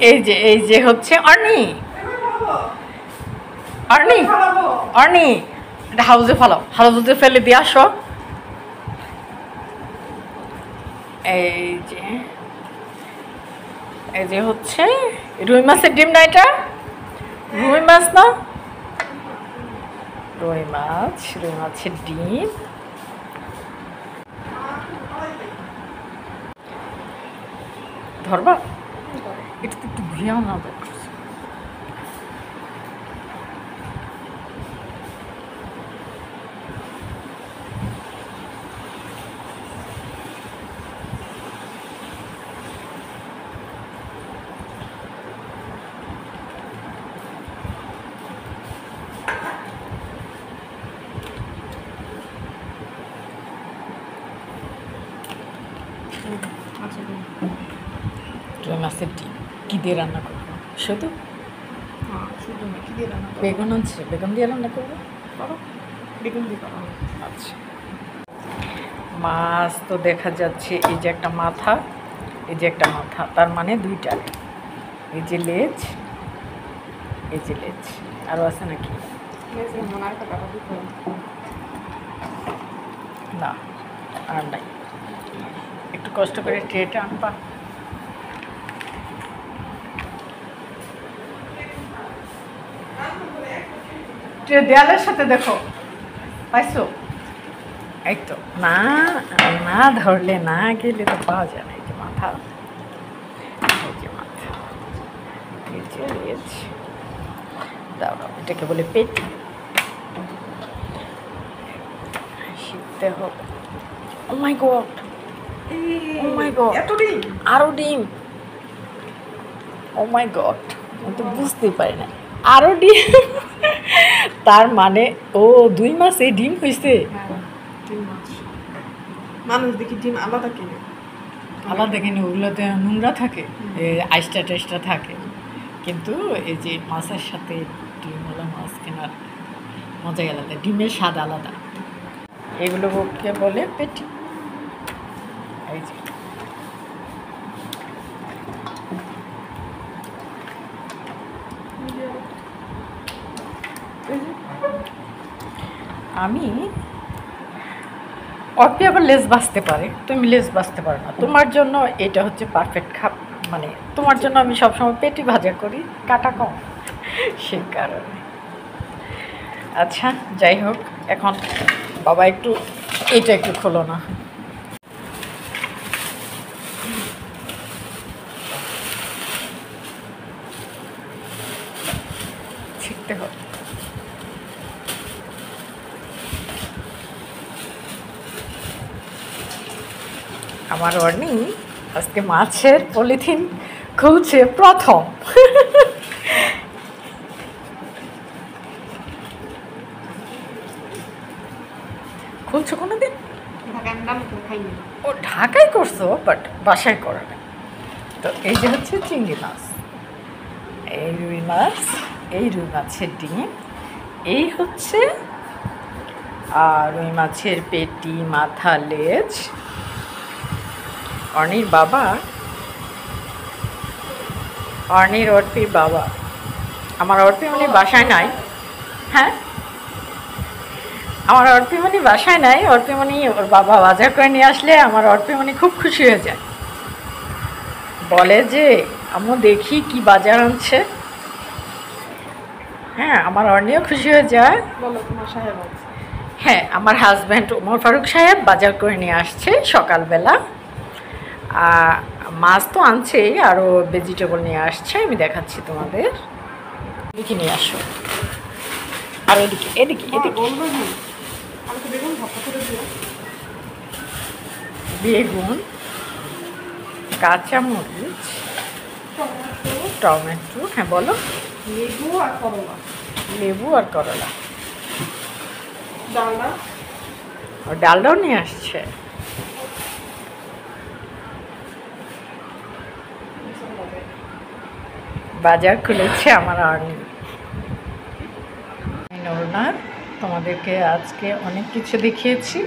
এই যে হচ্ছে অর্নি অর্নি অর্নি, এটা হাউজে ফেলাও, হাউজে ফেলে দিয়ে আসো। এই যে হচ্ছে রুই মাছের ডিম না, এটা রুই মাছ না, রুই মাছের ডিম। ধরবা এটা তো একটু ঘুরিয়াও না দেখ। রুই মাছের ডিম কী দিয়ে রান্না করবো? শুধু বেগুন আছে, বেগুন দিয়ে রান্না করবো। বেগুন দিয়ে করো। আচ্ছা, মাছ তো দেখা যাচ্ছে। এই যে একটা মাথা, এই যে একটা মাথা, তার মানে দুইটা। এই যে লেজ, এই যে লেজ। আরও আছে নাকি? না, আর নাই। একটু কষ্ট করে ট্রেটা আনবা। ট্রে দেয়ালের সাথে দেখো, পাইছো? এই তো না, না ধরলে না গেলে তো পাওয়া যায় না। এই যে মাথা, এই যে মাথা, এই যে লেজ। দাঁড়াও, এটাকে বলে পেটি। শিখতে হবে। ও মাই গড, ও মাই গড, এত ডিম, আরো ডিম। ও মাই গড, আমি তো বুঝতেই পারি না। আরো ডিম, তার মানে ও 2 মাসে ডিম হয়েছে। মানুষ দেখি ডিম আলাদা কিনে, আলাদা কিনে, ওগুলোতে নোংরা থাকে, আইসটা টেস্টা থাকে। কিন্তু এই যে মাছের সাথে ডিমওয়ালা মাছ কেনার মজাই আলাদা, ডিমের স্বাদ আলাদা। এগুলোকে বলে পেটি। এই যে আমি অল্পে আবার লেজ বাঁচতে পারে, তুমি লেজ বাঁচতে পারো না। তোমার জন্য এটা হচ্ছে পারফেক্ট মানে তোমার জন্য আমি সবসময় পেটি ভাজা করি, কাটা কম, সেই কারণে। আচ্ছা, যাই হোক, এখন বাবা একটু এটা একটু খোলো না। শিখতে হবে। আমার অর্নি আজকে মাছের পলিথিন খুলছে প্রথম। খুলছো কোনোদিন? ও ঢাকায় করছো, বাট বাসায় করে না। তো এই যে হচ্ছে চিংড়ি মাছ, এই রুই মাছ, এই রুই মাছের ডিম, এই হচ্ছে রুই মাছের পেটি, মাথা, লেজ। অর্নির বাবা, অর্পির বাবা, আমার অর্পিমণি বাসায় নাই। হ্যাঁ, আমার অর্পিমণি বাসায় নাই। অর্পিমণি ওর বাবা বাজার করে নিয়ে আসলে আমার অর্পিমণি খুব খুশি হয়ে যায়, বলে যে আম্মু দেখি কি বাজার আনছে। হ্যাঁ, আমার অর্নিও খুশি হয়ে যায়। হ্যাঁ, আমার হাজব্যান্ড ওমর ফারুক সাহেব বাজার করে নিয়ে আসছে সকালবেলা। মাছ তো আনছেই, আরও ভেজিটেবল নিয়ে আসছে, আমি দেখাচ্ছি তোমাদের। এদিকে নিয়ে আসো, আর এদিকে এদিকে এদিকে বেগুন, কাঁচামরিচ, টমেটো। হ্যাঁ বলো। লেবু আর করলা, ডালটাও নিয়ে আসছে। বাজার খুলেছে আমার অর্নি। তোমাদেরকে আজকে অনেক কিছু দেখিয়েছি।